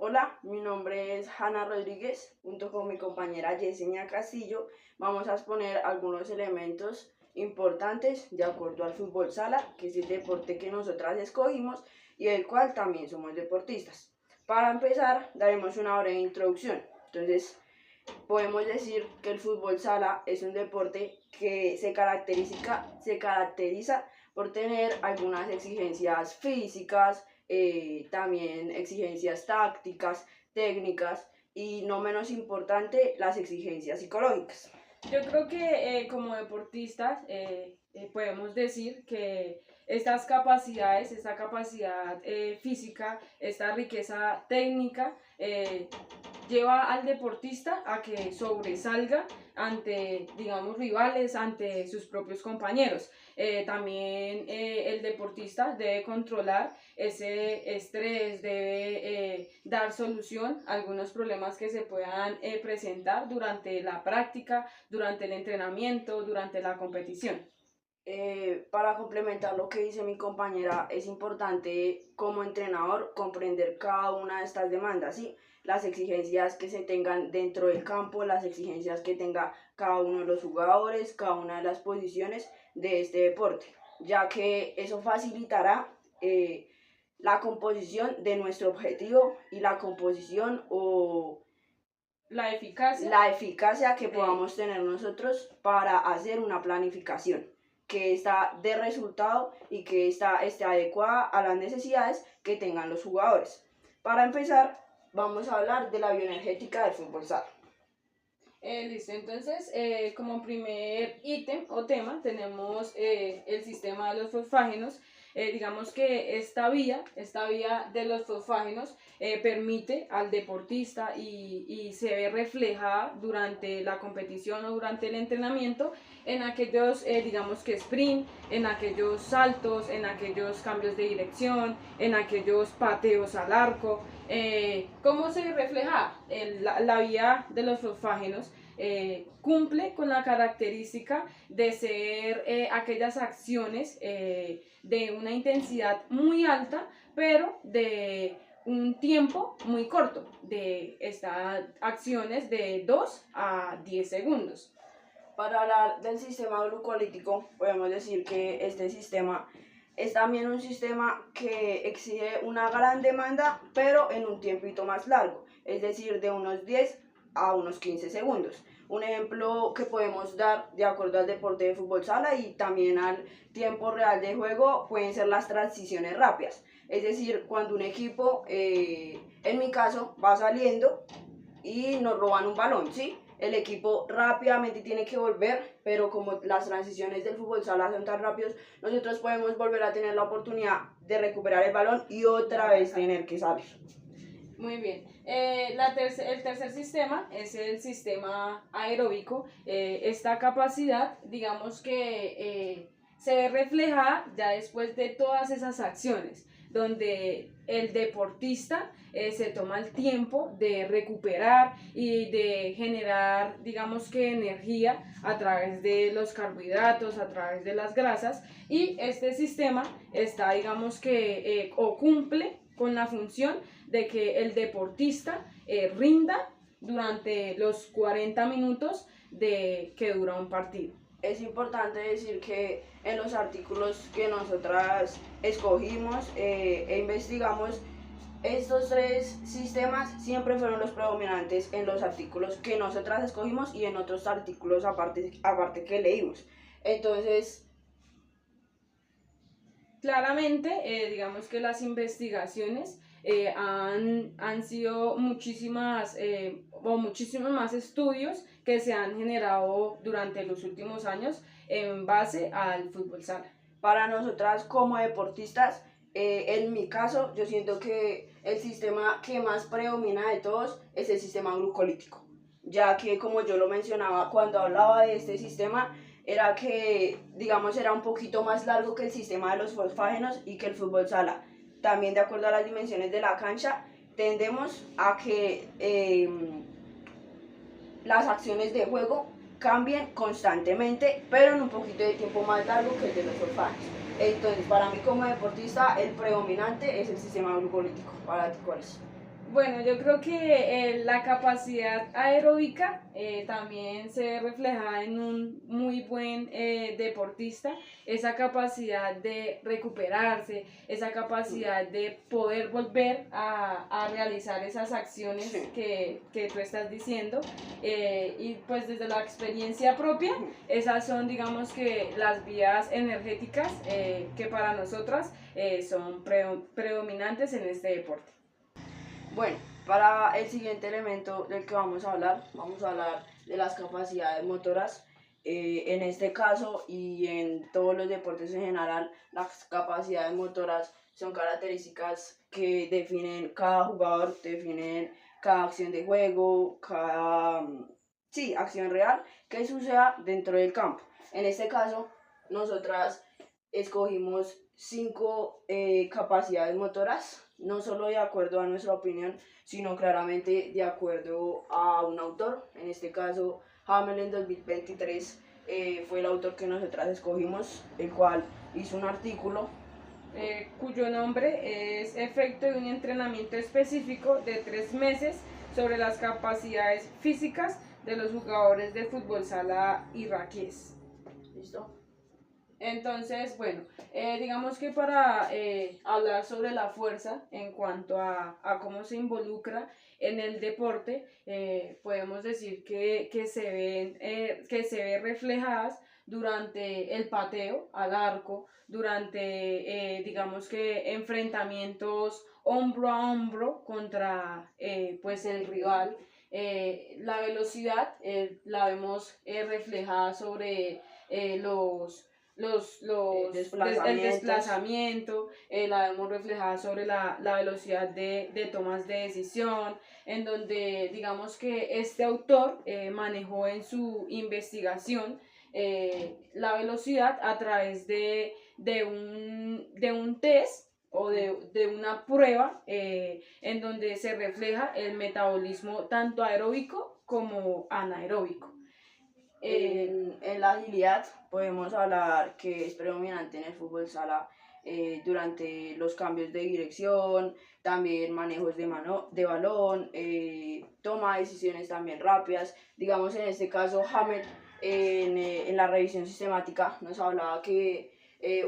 Hola, mi nombre es Hanna Rodríguez. Junto con mi compañera Yesenia Castillo vamos a exponer algunos elementos importantes de acuerdo al fútbol sala, que es el deporte que nosotras escogimos y el cual también somos deportistas. Para empezar, daremos una breve introducción. Entonces, podemos decir que el fútbol sala es un deporte que se caracteriza por tener algunas exigencias físicas, también exigencias tácticas, técnicas y no menos importante las exigencias psicológicas. Yo creo que como deportistas podemos decir que estas capacidades, esta capacidad física, esta riqueza técnica lleva al deportista a que sobresalga ante, digamos, rivales, ante sus propios compañeros. También el deportista debe controlar ese estrés, debe dar solución a algunos problemas que se puedan presentar durante la práctica, durante el entrenamiento, durante la competición. Para complementar lo que dice mi compañera, es importante como entrenador comprender cada una de estas demandas, ¿sí? Las exigencias que se tengan dentro del campo, las exigencias que tenga cada uno de los jugadores, cada una de las posiciones de este deporte, ya que eso facilitará la composición de nuestro objetivo y la composición o la eficacia que podamos tener nosotros para hacer una planificación que está de resultado y que esté adecuada a las necesidades que tengan los jugadores. Para empezar, vamos a hablar de la bioenergética del fútbol sala. Listo, entonces como primer ítem o tema tenemos el sistema de los fosfágenos. Digamos que esta vía de los fosfágenos permite al deportista y se ve reflejada durante la competición o durante el entrenamiento en aquellos, digamos que sprint, en aquellos saltos, en aquellos cambios de dirección, en aquellos pateos al arco. ¿Cómo se refleja? La vía de los fosfágenos cumple con la característica de ser aquellas acciones de una intensidad muy alta, pero de un tiempo muy corto, de estas acciones de 2 a 10 segundos. Para hablar del sistema glucolítico, podemos decir que este sistema es también un sistema que exige una gran demanda, pero en un tiempito más largo, es decir, de unos 10 a unos 15 segundos. Un ejemplo que podemos dar de acuerdo al deporte de fútbol sala y también al tiempo real de juego pueden ser las transiciones rápidas. Es decir, cuando un equipo, en mi caso, va saliendo y nos roban un balón, ¿sí? El equipo rápidamente tiene que volver, pero como las transiciones del fútbol sala son tan rápidos, nosotros podemos volver a tener la oportunidad de recuperar el balón y otra vez tener que salir. Muy bien. El tercer sistema es el sistema aeróbico. Esta capacidad, digamos que se ve reflejada ya después de todas esas acciones, donde el deportista se toma el tiempo de recuperar y de generar, digamos que energía a través de los carbohidratos, a través de las grasas, y este sistema está, digamos que, o cumple con la función de que el deportista rinda durante los 40 minutos que dura un partido. Es importante decir que en los artículos que nosotras escogimos e investigamos, estos tres sistemas siempre fueron los predominantes en los artículos que nosotras escogimos y en otros artículos aparte que leímos. Entonces, claramente, digamos que las investigaciones han sido muchísimos más estudios que se han generado durante los últimos años en base al fútbol sala. Para nosotras como deportistas, en mi caso, yo siento que el sistema que más predomina de todos es el sistema glucolítico, ya que como yo lo mencionaba cuando hablaba de este sistema, era que, digamos, era un poquito más largo que el sistema de los fosfágenos y que el fútbol sala. También de acuerdo a las dimensiones de la cancha, tendemos a que las acciones de juego cambien constantemente, pero en un poquito de tiempo más largo que el de los fosfágenos. Entonces, para mí como deportista, el predominante es el sistema glucolítico. ¿Para ti cuál es? Bueno, yo creo que la capacidad aeróbica también se ve reflejada en un muy buen deportista, esa capacidad de recuperarse, esa capacidad de poder volver a realizar esas acciones Sí. que tú estás diciendo. Y pues desde la experiencia propia, esas son, digamos que, las vías energéticas que para nosotras son predominantes en este deporte. Bueno, para el siguiente elemento del que vamos a hablar de las capacidades motoras. En este caso y en todos los deportes en general, las capacidades motoras son características que definen cada jugador, definen cada acción de juego, cada sí, acción real que suceda dentro del campo. En este caso, nosotras escogimos 5 capacidades motoras, no solo de acuerdo a nuestra opinión, sino claramente de acuerdo a un autor. En este caso, Hamel en 2023 fue el autor que nosotras escogimos, el cual hizo un artículo cuyo nombre es Efecto de un entrenamiento específico de 3 meses sobre las capacidades físicas de los jugadores de fútbol sala iraquíes. ¿Listo? Entonces, bueno, digamos que para hablar sobre la fuerza en cuanto a cómo se involucra en el deporte, podemos decir que se ve reflejadas durante el pateo al arco, durante, digamos que, enfrentamientos hombro a hombro contra pues el rival. La velocidad la vemos reflejada sobre el desplazamiento, la vemos reflejada sobre la velocidad de tomas de decisión, en donde digamos que este autor manejó en su investigación la velocidad a través de un test o de una prueba en donde se refleja el metabolismo tanto aeróbico como anaeróbico. En la agilidad podemos hablar que es predominante en el fútbol sala durante los cambios de dirección, también manejos de balón, toma de decisiones también rápidas. Digamos en este caso, Hamed en la revisión sistemática nos hablaba que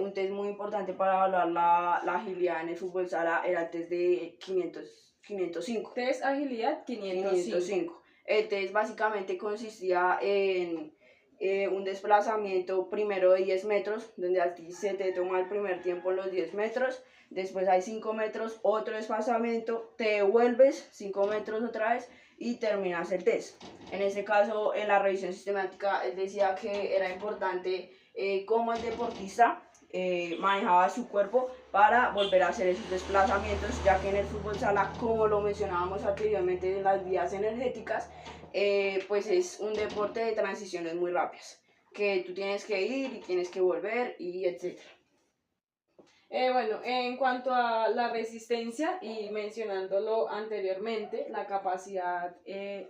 un test muy importante para evaluar la agilidad en el fútbol sala era el test de 505. Test agilidad 505. El test básicamente consistía en un desplazamiento primero de 10 metros, donde a ti se te toma el primer tiempo en los 10 metros, después hay 5 metros, otro desplazamiento, te devuelves 5 metros otra vez y terminas el test. En este caso, en la revisión sistemática, él decía que era importante cómo el deportista manejaba su cuerpo para volver a hacer esos desplazamientos, ya que en el fútbol sala, como lo mencionábamos anteriormente en las vías energéticas, pues es un deporte de transiciones muy rápidas, que tú tienes que ir y tienes que volver y etcétera. Bueno, en cuanto a la resistencia y mencionándolo anteriormente, la capacidad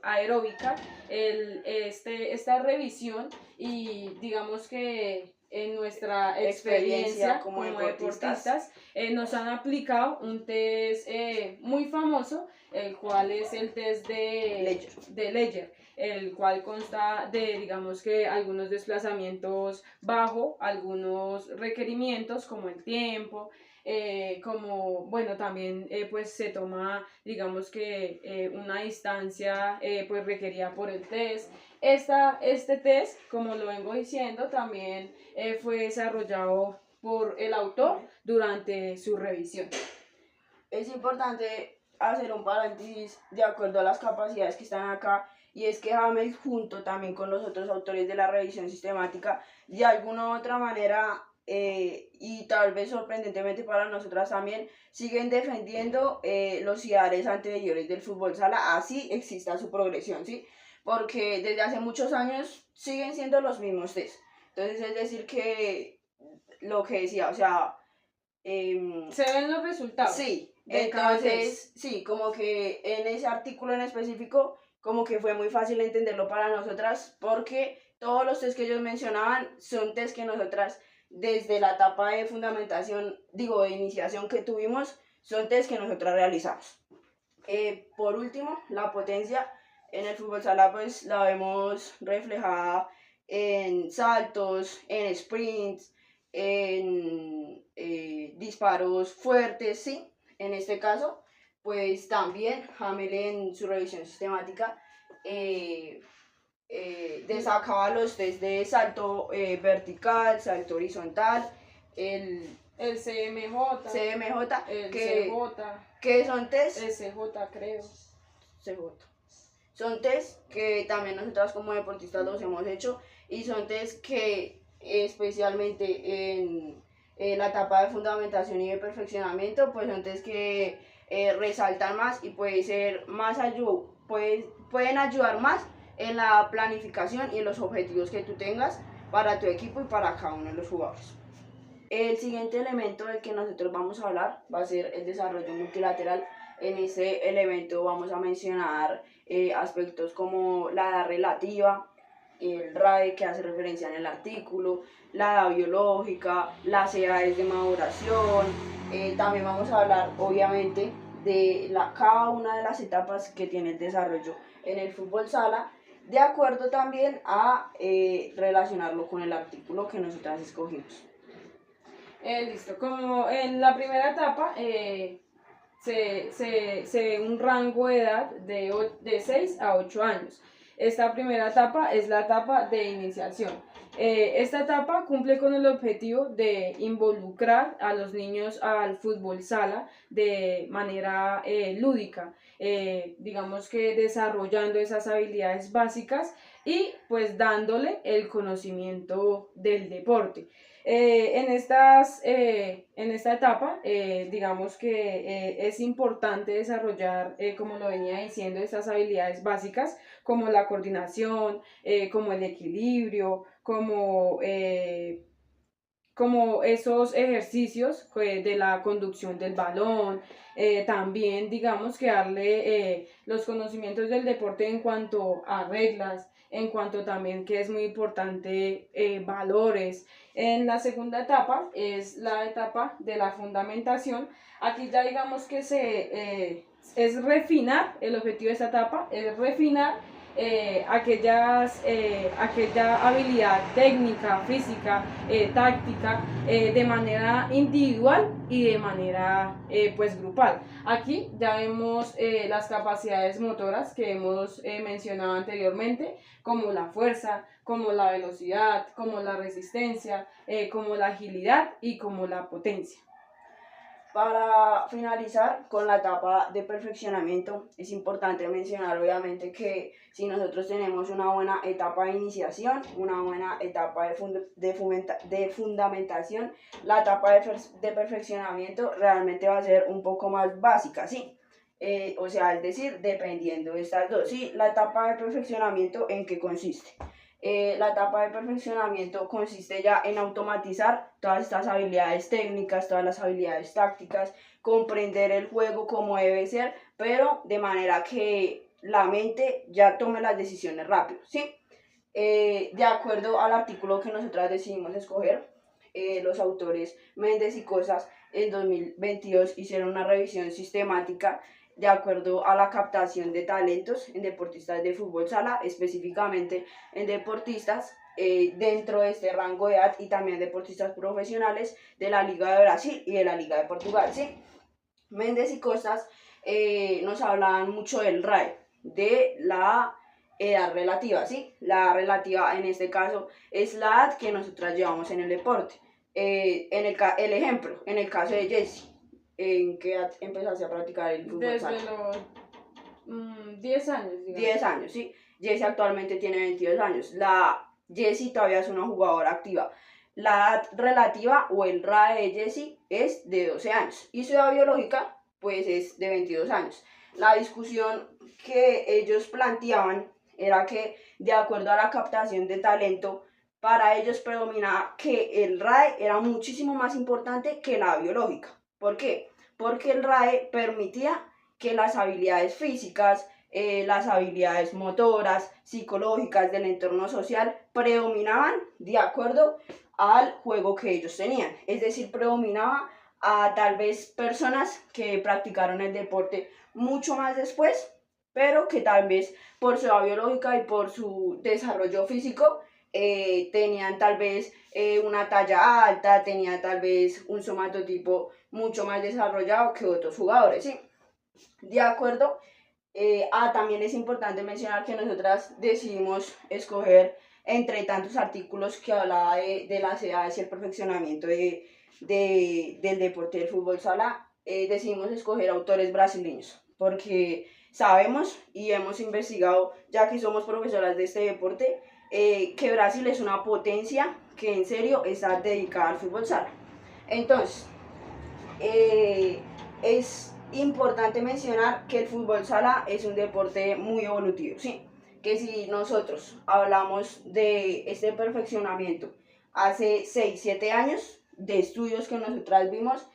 aeróbica, esta revisión y digamos que en nuestra experiencia como deportistas nos han aplicado un test muy famoso, el cual es el test de Ledger, el cual consta de, digamos que, algunos desplazamientos bajo algunos requerimientos como el tiempo, como, bueno, también pues se toma, digamos que, una distancia pues requerida por el test. Este test, como lo vengo diciendo, también fue desarrollado por el autor durante su revisión. Es importante hacer un paréntesis de acuerdo a las capacidades que están acá, y es que Hamel, junto también con los otros autores de la revisión sistemática, de alguna u otra manera, y tal vez sorprendentemente para nosotras también, siguen defendiendo los ideales anteriores del fútbol sala, así exista su progresión, ¿sí? Porque desde hace muchos años siguen siendo los mismos test. Entonces, es decir, que lo que decía, o sea, se ven los resultados. Sí, entonces, sí, como que en ese artículo en específico, como que fue muy fácil entenderlo para nosotras, porque todos los test que ellos mencionaban son test que nosotras, desde la etapa de fundamentación, digo, de iniciación que tuvimos, son test que nosotras realizamos. Por último, la potencia en el fútbol sala pues la vemos reflejada en saltos, en sprints, en disparos fuertes, ¿sí? En este caso, pues también Hamel en su revisión sistemática eh, destacaba los test de salto vertical, salto horizontal, el El CMJ, CMJ, el que, CJ, que son test el CJ creo. CJ. Son test que también nosotras como deportistas los hemos hecho y son test que especialmente en la etapa de fundamentación y de perfeccionamiento pues son test que resaltan más y pueden ayudar más en la planificación y en los objetivos que tú tengas para tu equipo y para cada uno de los jugadores. El siguiente elemento del que nosotros vamos a hablar va a ser el desarrollo multilateral. En este elemento vamos a mencionar aspectos como la edad relativa, el RAE que hace referencia en el artículo, la edad biológica, las edades de maduración. También vamos a hablar obviamente de cada una de las etapas que tiene el desarrollo en el fútbol sala, de acuerdo también a relacionarlo con el artículo que nosotras escogimos. Listo, como en la primera etapa se ve un rango de edad de 6 a 8 años. Esta primera etapa es la etapa de iniciación. Esta etapa cumple con el objetivo de involucrar a los niños al fútbol sala de manera lúdica, digamos que desarrollando esas habilidades básicas y pues dándole el conocimiento del deporte. En esta etapa, digamos que es importante desarrollar, como lo venía diciendo, estas habilidades básicas como la coordinación, como el equilibrio, como esos ejercicios de la conducción del balón, también digamos que darle los conocimientos del deporte en cuanto a reglas, en cuanto también que es muy importante valores. En la segunda etapa es la etapa de la fundamentación. Aquí ya digamos que es refinar, el objetivo de esta etapa es refinar aquella habilidad técnica, física, táctica, de manera individual y de manera pues grupal. Aquí ya vemos las capacidades motoras que hemos mencionado anteriormente, como la fuerza, como la velocidad, como la resistencia, como la agilidad y como la potencia. Para finalizar con la etapa de perfeccionamiento, es importante mencionar obviamente que si nosotros tenemos una buena etapa de iniciación, una buena etapa de fundamentación, la etapa de perfeccionamiento realmente va a ser un poco más básica, ¿sí? O sea, es decir, dependiendo de estas dos. Sí, la etapa de perfeccionamiento, ¿en qué consiste? La etapa de perfeccionamiento consiste ya en automatizar todas estas habilidades técnicas, todas las habilidades tácticas, comprender el juego como debe ser, pero de manera que la mente ya tome las decisiones rápido, ¿sí? De acuerdo al artículo que nosotras decidimos escoger, los autores Méndez y Cosas en 2022 hicieron una revisión sistemática de acuerdo a la captación de talentos en deportistas de fútbol sala, específicamente en deportistas dentro de este rango de edad y también deportistas profesionales de la Liga de Brasil y de la Liga de Portugal, ¿sí? Méndez y Costas nos hablaban mucho del RAE, de la edad relativa, ¿sí? La edad relativa en este caso es la edad que nosotras llevamos en el deporte. El ejemplo, en el caso de Jessie, ¿en qué edad empezaste a practicar el fútbol Desde sala? los 10 años, digamos. 10 años, ¿sí? Jessie actualmente tiene 22 años. Jessie todavía es una jugadora activa. La edad relativa o el RAE de Jessie es de 12 años y su edad biológica pues es de 22 años. La discusión que ellos planteaban era que de acuerdo a la captación de talento, para ellos predominaba que el RAE era muchísimo más importante que la biológica. ¿Por qué? Porque el RAE permitía que las habilidades físicas, las habilidades motoras, psicológicas del entorno social predominaban de acuerdo al juego que ellos tenían. Es decir, predominaba a tal vez personas que practicaron el deporte mucho más después, pero que tal vez por su edad biológica y por su desarrollo físico tenían tal vez una talla alta, tenían tal vez un somatotipo mucho más desarrollado que otros jugadores, ¿sí? De acuerdo. También es importante mencionar que nosotras decidimos escoger entre tantos artículos que hablaba de las edades y el perfeccionamiento del deporte del fútbol sala, decidimos escoger autores brasileños, porque sabemos y hemos investigado, ya que somos profesoras de este deporte, que Brasil es una potencia que en serio está dedicada al fútbol sala. Entonces, es importante mencionar que el fútbol sala es un deporte muy evolutivo, ¿sí? Que si nosotros hablamos de este perfeccionamiento hace 6, 7 años, de estudios que nosotras vimos,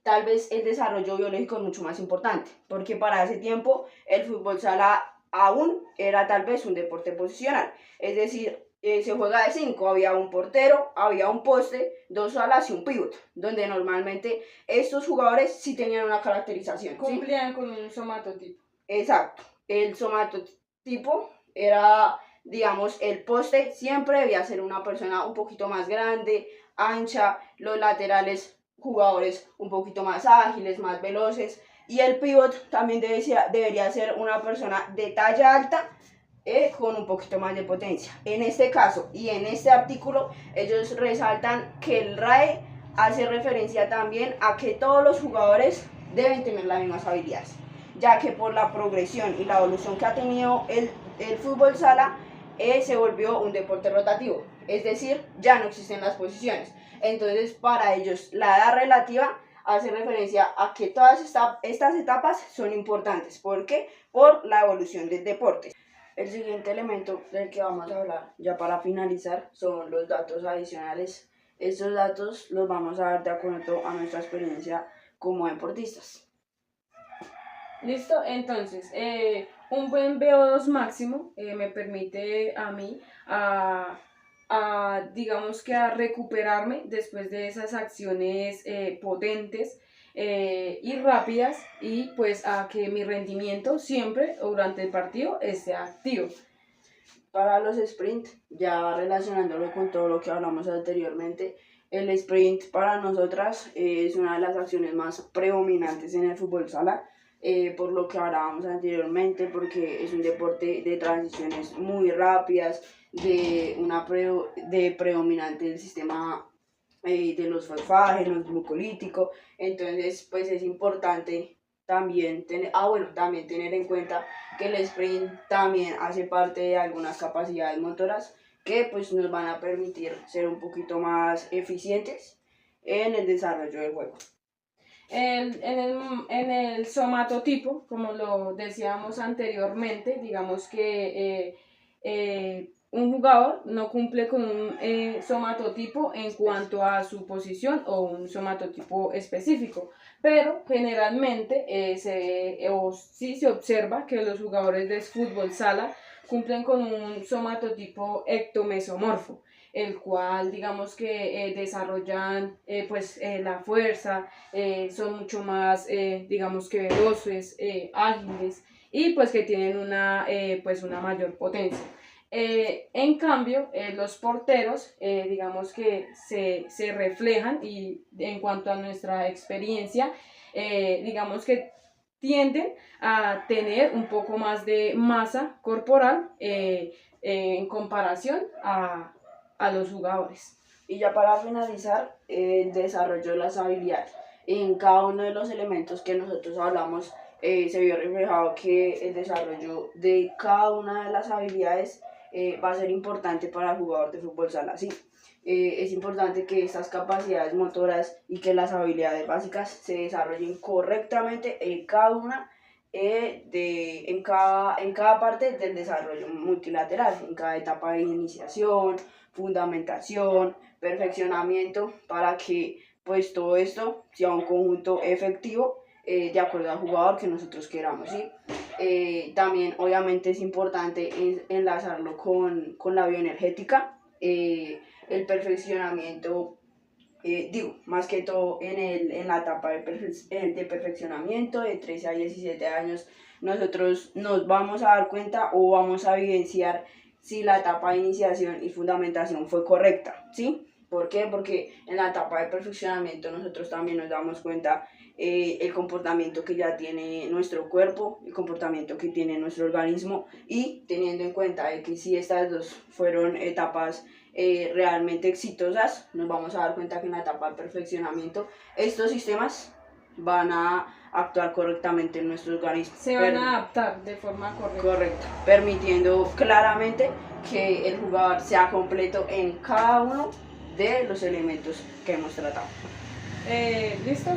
tal vez el desarrollo biológico es mucho más importante, porque para ese tiempo el fútbol sala aún era tal vez un deporte posicional, es decir, se juega de 5, había un portero, había un poste, 2 alas y un pívot, donde normalmente estos jugadores sí tenían una caracterización. Cumplían, ¿sí? Con un somatotipo. Exacto, el somatotipo era, digamos, el poste siempre debía ser una persona un poquito más grande, ancha, los laterales jugadores un poquito más ágiles, más veloces, y el pívot también debería ser una persona de talla alta, con un poquito más de potencia. En este caso y en este artículo ellos resaltan que el RAE hace referencia también a que todos los jugadores deben tener las mismas habilidades, ya que por la progresión y la evolución que ha tenido el fútbol sala, se volvió un deporte rotativo, es decir, ya no existen las posiciones. Entonces para ellos la edad relativa hace referencia a que todas estas etapas son importantes. ¿Por qué? Por la evolución del deporte. El siguiente elemento del que vamos a hablar, ya para finalizar, son los datos adicionales. Estos datos los vamos a dar de acuerdo a nuestra experiencia como deportistas. ¿Listo? Entonces, un buen VO2 máximo me permite a mí digamos que a recuperarme después de esas acciones potentes y rápidas, y pues a que mi rendimiento siempre durante el partido esté activo. Para los sprint, ya relacionándolo con todo lo que hablamos anteriormente, el sprint para nosotras es una de las acciones más predominantes en el fútbol sala, por lo que hablábamos anteriormente, porque es un deporte de transiciones muy rápidas, de predominante del sistema de los fosfágenos, glucolítico. Entonces pues es importante también también tener en cuenta que el sprint también hace parte de algunas capacidades motoras que pues nos van a permitir ser un poquito más eficientes en el desarrollo del juego. En el somatotipo, como lo decíamos anteriormente, digamos que un jugador no cumple con un somatotipo en cuanto a su posición o un somatotipo específico, pero generalmente sí se observa que los jugadores de fútbol sala cumplen con un somatotipo ectomesomorfo, el cual digamos que desarrollan la fuerza, son mucho más digamos que veloces, ágiles, y pues que tienen una mayor potencia. En cambio, los porteros, digamos que se reflejan, y en cuanto a nuestra experiencia, digamos que tienden a tener un poco más de masa corporal en comparación a los jugadores. Y ya para finalizar, el desarrollo de las habilidades. En cada uno de los elementos que nosotros hablamos, se vio reflejado que el desarrollo de cada una de las habilidades va a ser importante para el jugador de fútbol sala. Sí, es importante que estas capacidades motoras y que las habilidades básicas se desarrollen correctamente en cada una en cada parte del desarrollo multilateral, en cada etapa de iniciación, fundamentación, perfeccionamiento, para que pues todo esto sea un conjunto efectivo de acuerdo al jugador que nosotros queramos, ¿sí? También obviamente es importante enlazarlo con la bioenergética, el perfeccionamiento más que todo en la etapa de perfeccionamiento de 13 a 17 años, nosotros nos vamos a dar cuenta o vamos a evidenciar si la etapa de iniciación y fundamentación fue correcta, ¿sí? ¿Por qué? Porque en la etapa de perfeccionamiento nosotros también nos damos cuenta el comportamiento que ya tiene nuestro cuerpo, el comportamiento que tiene nuestro organismo, y teniendo en cuenta de que si estas dos fueron etapas realmente exitosas, nos vamos a dar cuenta que en la etapa de perfeccionamiento estos sistemas van a actuar correctamente en nuestro organismo. Se van a adaptar de forma correcta. Correcto, permitiendo claramente que el jugador sea completo en cada uno de los elementos que hemos tratado. Listo,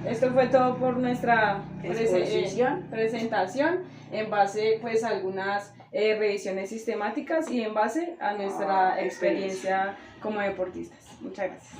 esto fue todo por nuestra presentación en base pues a algunas revisiones sistemáticas y en base a nuestra experiencia como deportistas. Muchas gracias.